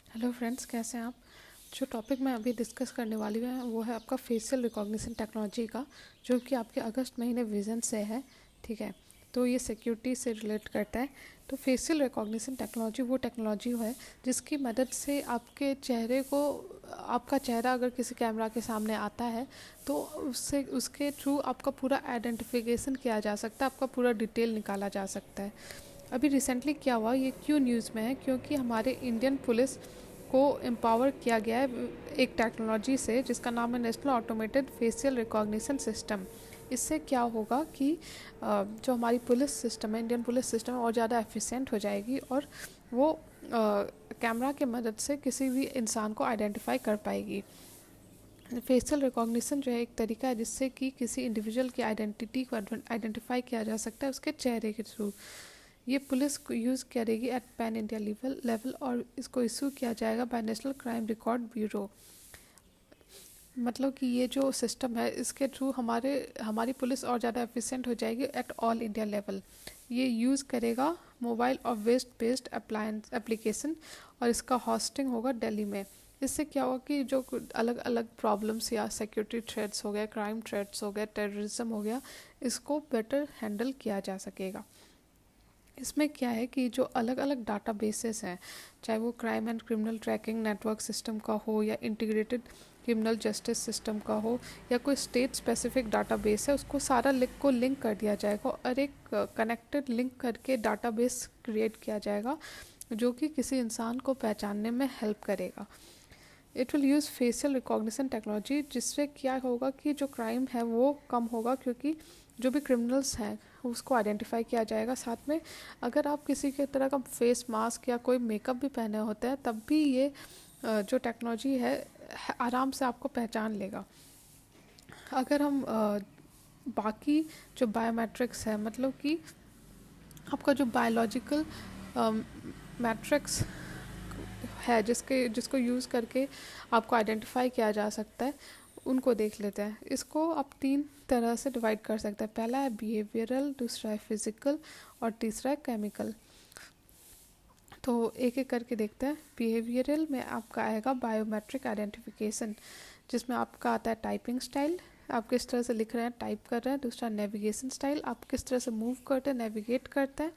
Hello friends, कैसे हैं आप। जो टॉपिक मैं अभी डिस्कस करने वाली हूँ वो है आपका फेशियल रिकॉग्निशन टेक्नोलॉजी का, जो कि आपके अगस्त महीने विज़न से है। ठीक है, तो ये सिक्योरिटी से रिलेट करता है। तो फेशियल रिकॉग्निशन टेक्नोलॉजी वो टेक्नोलॉजी है जिसकी मदद से आपके चेहरे को, आपका चेहरा अगर किसी कैमरा के सामने आता है तो उससे उसके थ्रू आपका पूरा आइडेंटिफिकेशन किया जा सकता है, आपका पूरा डिटेल निकाला जा सकता है। अभी रिसेंटली क्या हुआ, ये क्यों न्यूज़ में है, क्योंकि हमारे इंडियन पुलिस को एम्पावर किया गया है एक टेक्नोलॉजी से जिसका नाम है national automated facial recognition system. इससे क्या होगा कि जो हमारी पुलिस सिस्टम है, इंडियन पुलिस सिस्टम है, और ज़्यादा एफिशिएंट हो जाएगी और वो कैमरा के मदद से किसी भी इंसान को आइडेंटिफाई कर पाएगी। फेशियल रिकॉग्निशन जो है एक तरीका है जिससे कि किसी इंडिविजुअल की आइडेंटिटी को आइडेंटिफाई किया जा सकता है उसके चेहरे के थ्रू। ये पुलिस को यूज़ करेगी एट पैन इंडिया लेवल और इसको इशू किया जाएगा by national crime record bureau. मतलब कि ये जो सिस्टम है इसके थ्रू हमारी पुलिस और ज़्यादा एफिशिएंट हो जाएगी एट ऑल इंडिया लेवल। ये यूज़ करेगा मोबाइल और वेस्ट बेस्ड अप्लायंस एप्लीकेशन और इसका होस्टिंग होगा दिल्ली में। इससे क्या होगा कि जो अलग अलग प्रॉब्लम्स या सिक्योरिटी थ्रेट्स हो गए, क्राइम थ्रेट्स हो गए, टेररिज्म हो गया, इसको बेटर हैंडल किया जा सकेगा। इसमें क्या है कि जो अलग अलग डाटा बेसेस हैं, चाहे वो crime and criminal tracking network system का हो या इंटीग्रेटेड क्रिमिनल जस्टिस सिस्टम का हो या कोई स्टेट स्पेसिफिक डाटाबेस है, उसको सारा लिंक कर दिया जाएगा और एक कनेक्टेड लिंक करके डाटाबेस क्रिएट किया जाएगा जो कि किसी इंसान को पहचानने में हेल्प करेगा। It will use facial recognition technology, जिससे क्या होगा कि जो क्राइम है वो कम होगा, क्योंकि जो भी क्रिमिनल्स हैं उसको आइडेंटिफाई किया जाएगा। साथ में अगर आप किसी के तरह का फेस मास्क या कोई मेकअप भी पहने होते हैं तब भी ये जो टेक्नोलॉजी है आराम से आपको पहचान लेगा। अगर हम बाकी जो बायोमेट्रिक्स है, मतलब कि आपका जो बायोलॉजिकल मैट्रिक्स है जिसको यूज़ करके आपको आइडेंटिफाई किया जा सकता है, उनको देख लेते हैं। इसको आप 3 तरह से डिवाइड कर सकते हैं। पहला है बिहेवियरल, दूसरा है फिजिकल और तीसरा है केमिकल। तो एक एक करके देखते हैं। बिहेवियरल में आपका आएगा बायोमेट्रिक आइडेंटिफिकेशन, जिसमें आपका आता है टाइपिंग स्टाइल, आप किस तरह से लिख रहे हैं, टाइप कर रहे हैं। दूसरा नेविगेशन स्टाइल, आप किस तरह से मूव करते हैं, नेविगेट करते हैं।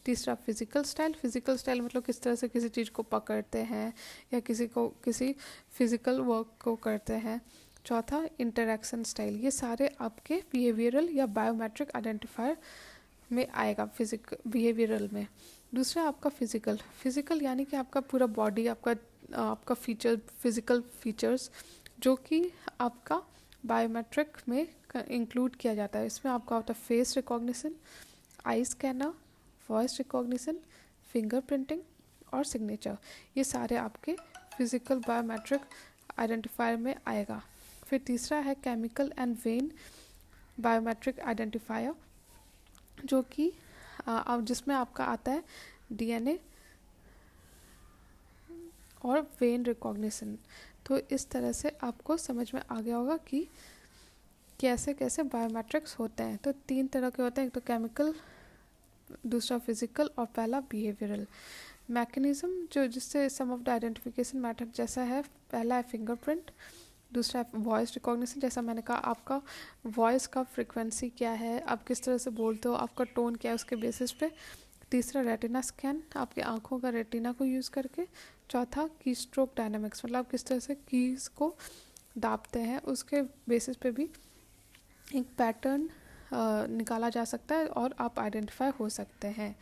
तीसरा फिजिकल स्टाइल मतलब किस तरह से किसी चीज़ को पकड़ते हैं या किसी फिजिकल वर्क को करते हैं। चौथा इंटरैक्शन स्टाइल। ये सारे आपके बिहेवियरल या बायोमेट्रिक आइडेंटिफायर में आएगा बिहेवियरल में। दूसरा आपका फिजिकल यानी कि आपका पूरा बॉडी, आपका फिजिकल फीचर्स जो कि आपका बायोमेट्रिक में इंक्लूड किया जाता है। इसमें आपका होता है फेस रिकॉग्निशन, आई स्कैनर, वॉइस रिकॉग्निशन, फिंगरप्रिंटिंग और सिग्नेचर। ये सारे आपके फिजिकल बायोमेट्रिक आइडेंटिफायर में आएगा। फिर तीसरा है chemical and when biometric identifier, जो कि जिसमें आपका आता है डीएनए और वेन रिकॉग्निशन। तो इस तरह से आपको समझ में आ गया होगा कि कैसे कैसे बायोमेट्रिक्स होते हैं। तो 3 तरह के होते हैं, एक तो केमिकल, दूसरा फिजिकल और पहला बिहेवियरल। मैकेनिज्म जो जिससे सम ऑफ द आइडेंटिफिकेशन मेथड जैसा है, पहला है फिंगरप्रिंट, दूसरा है वॉइस रिकॉग्निशन, जैसा मैंने कहा आपका वॉइस का फ्रिक्वेंसी क्या है, आप किस तरह से बोलते हो, आपका टोन क्या है, उसके बेसिस पे। तीसरा रेटिना स्कैन, आपकी आंखों का रेटिना को यूज़ करके। चौथा की स्ट्रोक डायनामिक्स, मतलब आप किस तरह से कीज को दाबते हैं, उसके बेसिस पे भी एक पैटर्न निकाला जा सकता है और आप आइडेंटिफाई हो सकते हैं।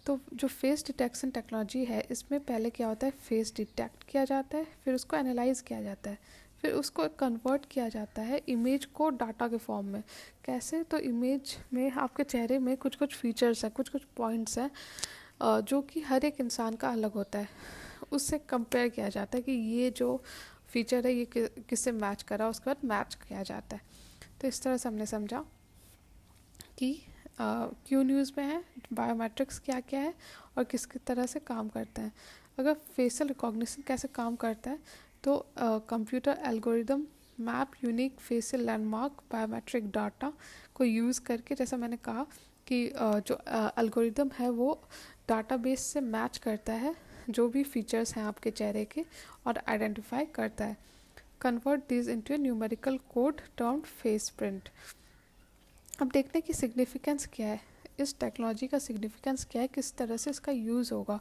तो जो फेस डिटेक्शन टेक्नोलॉजी है, इसमें पहले क्या होता है, फेस डिटेक्ट किया जाता है, फिर उसको एनालाइज किया जाता है, फिर उसको कन्वर्ट किया जाता है इमेज को डाटा के फॉर्म में। कैसे, तो इमेज में आपके चेहरे में कुछ कुछ फीचर्स हैं, कुछ कुछ पॉइंट्स हैं जो कि हर एक इंसान का अलग होता है। उससे कंपेयर किया जाता है कि ये जो फीचर है ये किससे मैच करा, उसके बाद मैच किया जाता है। तो इस तरह से हमने समझा कि क्यों न्यूज़ में है, बायोमेट्रिक्स क्या क्या है और किस किस तरह से काम करते हैं। अगर फेशियल रिकॉग्निशन कैसे काम करता है, तो computer algorithm map unique facial landmark biometric data को यूज़ करके, जैसा मैंने कहा कि जो एल्गोरिदम है वो डाटाबेस से मैच करता है जो भी फीचर्स हैं आपके चेहरे के और आइडेंटिफाई करता है। Convert this into A numerical code termed face print. अब देखते हैं कि सिग्निफिकेंस क्या है, इस टेक्नोलॉजी का सिग्निफिकेंस क्या है, किस तरह से इसका यूज़ होगा।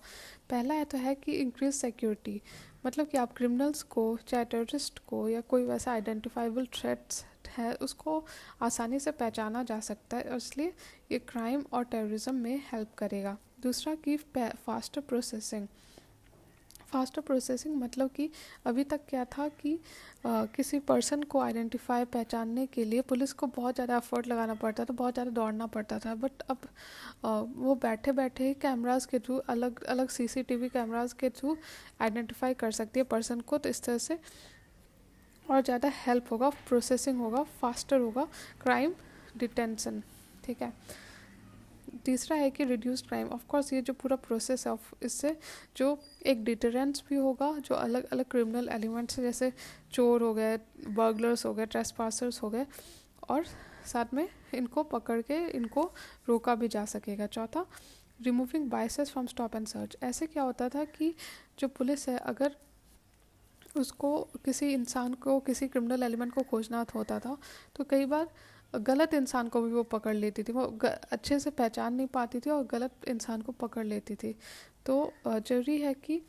पहला है तो है कि इंक्रीज सिक्योरिटी, मतलब कि आप क्रिमिनल्स को, चाहे टेररिस्ट को या कोई वैसा आइडेंटिफाइबल थ्रेट्स है उसको आसानी से पहचाना जा सकता है, और इसलिए ये क्राइम और टेररिज्म में हेल्प करेगा। दूसरा कि फास्टर प्रोसेसिंग। फास्टर प्रोसेसिंग मतलब कि अभी तक क्या था कि किसी पर्सन को आइडेंटिफाई पहचानने के लिए पुलिस को बहुत ज़्यादा एफर्ट लगाना पड़ता था, बहुत ज़्यादा दौड़ना पड़ता था। बट अब वो बैठे बैठे ही कैमरास के थ्रू, अलग अलग सीसीटीवी कैमरास के थ्रू आइडेंटिफाई कर सकती है पर्सन को। तो इस तरह से और ज़्यादा हेल्प होगा, प्रोसेसिंग होगा, फास्टर होगा क्राइम डिटेंशन। ठीक है। तीसरा है कि रिड्यूस क्राइम। ऑफ कोर्स ये जो पूरा प्रोसेस है इससे जो एक डिटरेंस भी होगा, जो अलग अलग क्रिमिनल एलिमेंट्स जैसे चोर हो गए, बर्गलर्स हो गए, ट्रेसपासर्स हो गए, और साथ में इनको पकड़ के इनको रोका भी जा सकेगा। चौथा, removing biases from stop and search. ऐसे क्या होता था कि जो पुलिस है अगर उसको किसी इंसान को, किसी क्रिमिनल एलिमेंट को खोजना होता था तो कई बार गलत इंसान को भी वो पकड़ लेती थी, वो अच्छे से पहचान नहीं पाती थी और गलत इंसान को पकड़ लेती थी। तो ज़रूरी है कि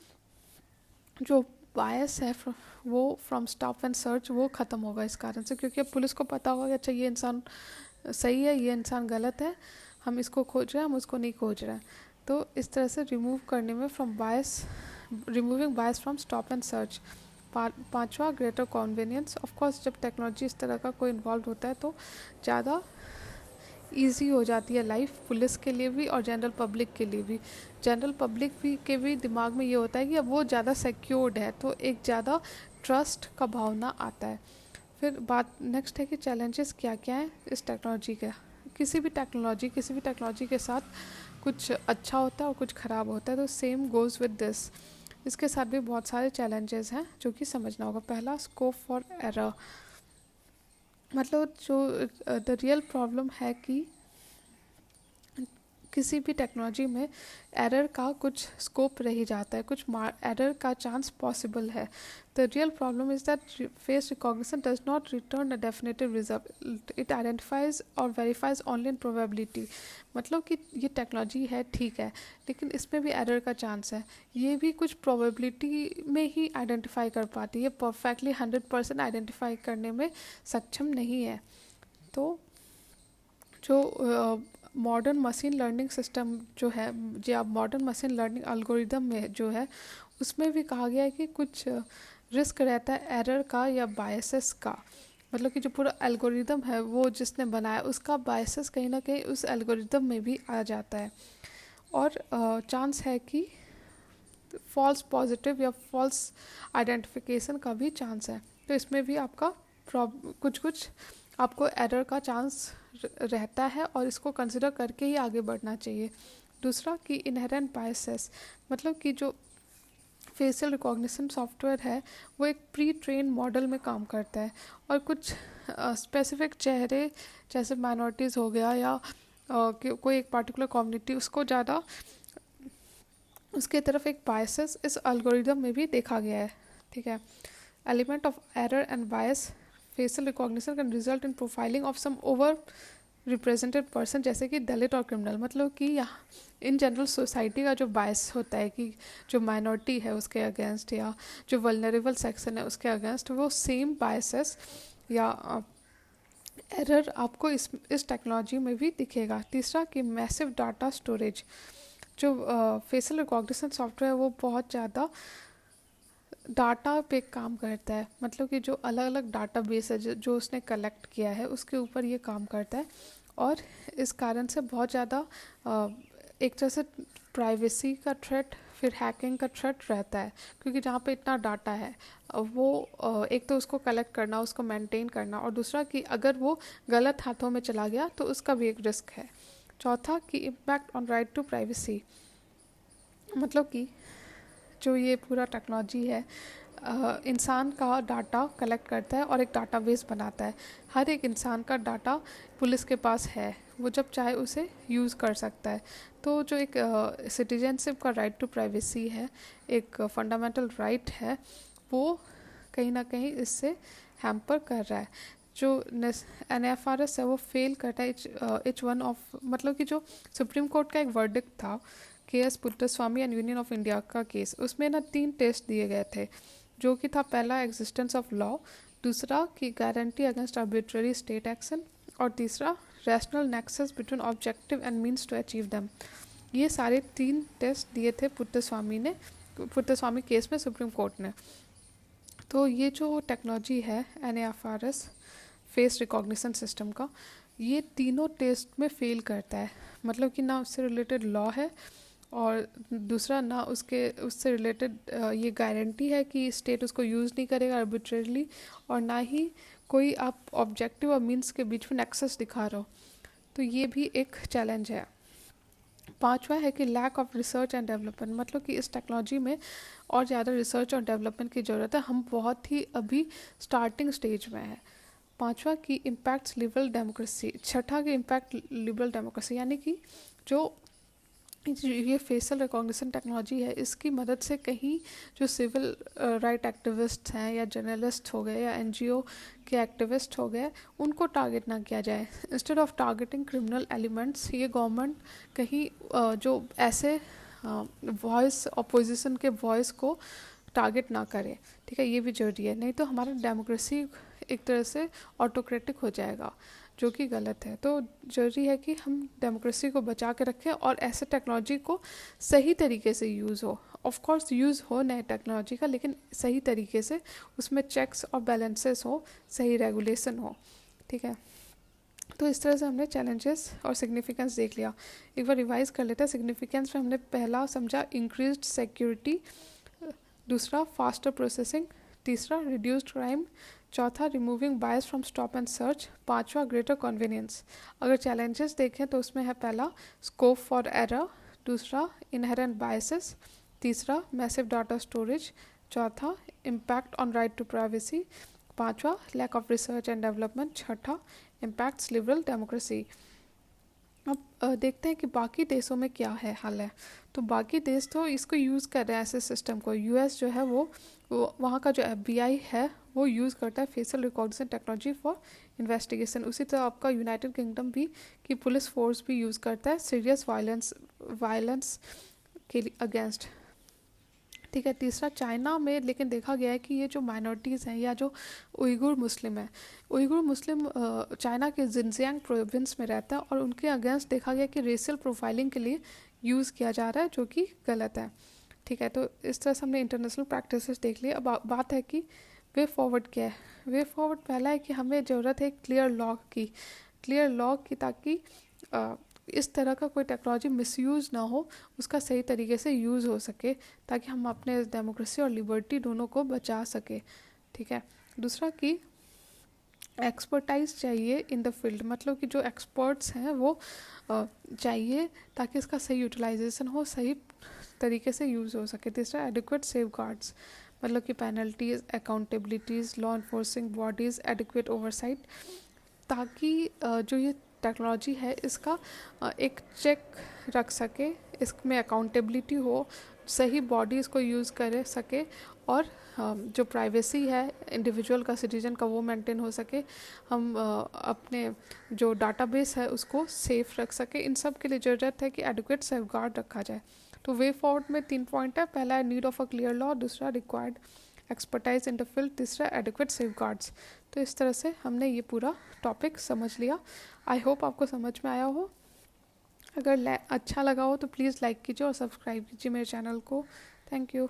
जो बायस है वो फ्रॉम स्टॉप एंड सर्च वो ख़त्म होगा इस कारण से, क्योंकि अब पुलिस को पता होगा कि अच्छा ये इंसान सही है, ये इंसान गलत है, हम इसको खोज रहे हैं, हम उसको नहीं खोज रहे हैं। तो इस तरह से रिमूव करने में from bias, removing bias from stop and search. पांचवा, ग्रेटर कॉन्वीनियंस। ऑफ कोर्स जब टेक्नोलॉजी इस तरह का कोई इन्वॉल्व होता है तो ज़्यादा ईजी हो जाती है लाइफ, पुलिस के लिए भी और जनरल पब्लिक के लिए भी। जनरल पब्लिक भी के भी दिमाग में ये होता है कि अब वो ज़्यादा सिक्योर्ड है, तो एक ज़्यादा ट्रस्ट का भावना आता है। फिर बात नेक्स्ट है कि चैलेंजेस क्या क्या हैं इस टेक्नोलॉजी के। किसी भी टेक्नोलॉजी के साथ कुछ अच्छा होता है और कुछ ख़राब होता है, तो सेम गोज़ विद दिस। इसके साथ भी बहुत सारे चैलेंजेस हैं जो कि समझना होगा। पहला, स्कोप फॉर एरर, मतलब जो द रियल प्रॉब्लम है कि किसी भी टेक्नोलॉजी में एरर का कुछ स्कोप रह जाता है, कुछ एरर का चांस पॉसिबल है। The real problem is that face recognition does not return a definitive result, it identifies और वेरीफाइज ओनली इन प्रोबेबिलिटी। मतलब कि ये टेक्नोलॉजी है, ठीक है, लेकिन इसमें भी एरर का चांस है, ये भी कुछ प्रोबेबिलिटी में ही आइडेंटिफाई कर पाती है, परफेक्टली 100% आइडेंटिफाई करने में सक्षम नहीं है। तो जो मॉडर्न मशीन लर्निंग सिस्टम जो है, जो आप मॉडर्न मशीन लर्निंग एल्गोरिदम में जो है उसमें भी कहा गया है कि कुछ रिस्क रहता है एरर का या बायसेस का। मतलब कि जो पूरा एल्गोरिदम है वो जिसने बनाया उसका बायसेस कहीं ना कहीं उस एल्गोरिदम में भी आ जाता है, और चांस है कि फॉल्स पॉजिटिव या फॉल्स आइडेंटिफिकेशन का भी चांस है। तो इसमें भी आपका कुछ आपको एरर का चांस रहता है और इसको कंसिडर करके ही आगे बढ़ना चाहिए। दूसरा कि इनहेरेंट बायसेस, मतलब कि जो फेशियल रिकॉग्निशन सॉफ्टवेयर है वो एक प्री ट्रेन मॉडल में काम करता है, और कुछ स्पेसिफिक चेहरे जैसे माइनॉरिटीज़ हो गया या कोई एक पार्टिकुलर कम्युनिटी, उसको ज़्यादा उसके तरफ एक बायसेस इस एल्गोरिदम में भी देखा गया है। ठीक है। Element of error and bias facial recognition can result in profiling of some over represented person, जैसे कि दलित और क्रिमिनल। मतलब कि यहाँ इन जनरल सोसाइटी का जो बायस होता है कि जो माइनॉरिटी है उसके अगेंस्ट या जो वल्नरेबल सेक्शन है उसके अगेंस्ट, वो सेम बायसेस या एरर आपको इस टेक्नोलॉजी में भी दिखेगा। तीसरा कि मैसिव डाटा स्टोरेज, जो फेशियल रिकॉग्निशन सॉफ्टवेयर है वो बहुत ज़्यादा डाटा पे काम करता है। मतलब कि जो अलग अलग डाटा बेस है जो उसने कलेक्ट किया है उसके ऊपर ये काम करता है, और इस कारण से बहुत ज़्यादा एक तरह से प्राइवेसी का थ्रेट, फिर हैकिंग का थ्रेट रहता है, क्योंकि जहाँ पे इतना डाटा है वो एक तो उसको कलेक्ट करना, उसको मेंटेन करना, और दूसरा कि अगर वो गलत हाथों में चला गया तो उसका भी एक रिस्क है। चौथा कि impact on right to privacy, मतलब कि जो ये पूरा टेक्नोलॉजी है इंसान का डाटा कलेक्ट करता है और एक डाटाबेस बनाता है। हर एक इंसान का डाटा पुलिस के पास है, वो जब चाहे उसे यूज़ कर सकता है। तो जो एक सिटीजनशिप का राइट टू प्राइवेसी है, एक फंडामेंटल राइट है, वो कहीं ना कहीं इससे हैम्पर कर रहा है। जो NFRS है वो फेल करता है इच वन ऑफ, मतलब कि जो सुप्रीम कोर्ट का एक वर्डिक्ट था KS Puttaswamy and union of India का केस, उसमें ना 3 टेस्ट दिए गए थे, जो कि था पहला एग्जिस्टेंस ऑफ लॉ, दूसरा कि guarantee against arbitrary state action, और तीसरा rational nexus between objective and means to achieve them. ये सारे 3 टेस्ट दिए थे पुट्टस्वामी केस में सुप्रीम कोर्ट ने। तो ये जो टेक्नोलॉजी है NFRS फेस रिकॉग्निशन सिस्टम का, ये तीनों टेस्ट में फेल करता है। मतलब कि ना उससे रिलेटेड लॉ है, और दूसरा ना उससे रिलेटेड ये गारंटी है कि स्टेट उसको यूज़ नहीं करेगा आर्बिट्रेरली, और ना ही कोई आप ऑब्जेक्टिव और मीन्स के बीच में नेक्सस दिखा रहे हो। तो ये भी एक चैलेंज है। 5वां है कि lack of research and development, मतलब कि इस टेक्नोलॉजी में और ज़्यादा रिसर्च और डेवलपमेंट की ज़रूरत है, हम बहुत ही अभी स्टार्टिंग स्टेज में है। 5वां की इम्पैक्ट्स लिबरल डेमोक्रेसी। छठा की इम्पैक्ट लिबरल डेमोक्रेसी, यानी कि जो ये फेशियल रिकॉग्निशन टेक्नोलॉजी है, इसकी मदद से कहीं जो सिविल राइट एक्टिविस्ट हैं या जर्नलिस्ट हो गए या NGO के एक्टिविस्ट हो गए, उनको टारगेट ना किया जाए। Instead of targeting criminal elements, ये गवर्नमेंट कहीं जो ऐसे वॉइस अपोजिशन के वॉइस को टारगेट ना करे। ठीक है, ये भी जरूरी है, नहीं तो हमारा डेमोक्रेसी एक तरह से ऑटोक्रेटिक हो जाएगा, जो कि गलत है। तो ज़रूरी है कि हम डेमोक्रेसी को बचा के रखें और ऐसे टेक्नोलॉजी को सही तरीके से यूज़ हो। ऑफ कोर्स यूज़ हो नए टेक्नोलॉजी का, लेकिन सही तरीके से, उसमें चेक्स और बैलेंसेस हो, सही रेगुलेशन हो। ठीक है, तो इस तरह से हमने चैलेंजेस और सिग्निफिकेंस देख लिया। एक बार रिवाइज कर लेते हैं। सिग्निफिकेंस में हमने पहला समझा इंक्रीज्ड सिक्योरिटी, दूसरा फास्टर प्रोसेसिंग, तीसरा रिड्यूस्ड क्राइम, चौथा removing bias from stop and search, 5वां ग्रेटर कन्वीनियंस। अगर चैलेंजेस देखें तो उसमें है पहला स्कोप फॉर एरर, दूसरा इनहेरेंट बायसेस, तीसरा मैसिव डाटा स्टोरेज, चौथा impact on right to privacy, 5वां lack of research and development, छठा इम्पैक्ट्स लिबरल डेमोक्रेसी। अब देखते हैं कि बाकी देशों में क्या है हाल है। तो बाकी देश तो इसको यूज़ कर रहे हैं ऐसे सिस्टम को। US जो है वो वहाँ का जो FBI है वो यूज़ करता है facial recognition technology for investigation. उसी तरह आपका यूनाइटेड किंगडम भी की पुलिस फोर्स भी यूज़ करता है सीरियस वायलेंस के अगेंस्ट। ठीक है, तीसरा चाइना में लेकिन देखा गया है कि ये जो माइनॉरिटीज़ हैं या जो उइगुर मुस्लिम है, उइगुर मुस्लिम चाइना के जिनजियांग प्रोविंस में रहता है, और उनके अगेंस्ट देखा गया कि रेशियल प्रोफाइलिंग के लिए यूज़ किया जा रहा है, जो कि गलत है। ठीक है, तो इस तरह से हमने इंटरनेशनल प्रैक्टिसेस देख लिया। अब बात है कि वे फॉरवर्ड क्या है। वे फॉरवर्ड पहला है कि हमें ज़रूरत है क्लियर लॉ की ताकि इस तरह का कोई टेक्नोलॉजी मिसयूज़ ना हो, उसका सही तरीके से यूज़ हो सके, ताकि हम अपने डेमोक्रेसी और लिबर्टी दोनों को बचा सके। ठीक है, दूसरा कि एक्सपर्टाइज चाहिए इन द फील्ड, मतलब कि जो एक्सपर्ट्स हैं वो चाहिए ताकि इसका सही यूटिलाइजेशन हो, सही तरीके से यूज़ हो सके। तीसरा एडिक्वेट सेफगार्ड्स, मतलब कि penalties, accountabilities, law enforcing bodies, adequate oversight, ताकि जो ये टेक्नोलॉजी है इसका एक चेक रख सके, इसमें अकाउंटेबिलिटी हो, सही बॉडी इसको यूज़ कर सके, और जो प्राइवेसी है इंडिविजुअल का, सिटीजन का, वो मेंटेन हो सके, हम अपने जो डाटाबेस है उसको सेफ रख सके। इन सब के लिए ज़रूरत है कि एडिक्वेट सेफगार्ड रखा जाए। तो वे फॉरवर्ड में 3 पॉइंट है। पहला है need of a clear law, दूसरा required expertise in the field, तीसरा एडिक्वेट सेफगार्ड्स। तो इस तरह से हमने ये पूरा टॉपिक समझ लिया। आई होप आपको समझ में आया हो। अगर अच्छा लगा हो तो प्लीज़ लाइक कीजिए और सब्सक्राइब कीजिए मेरे चैनल को। Thank you.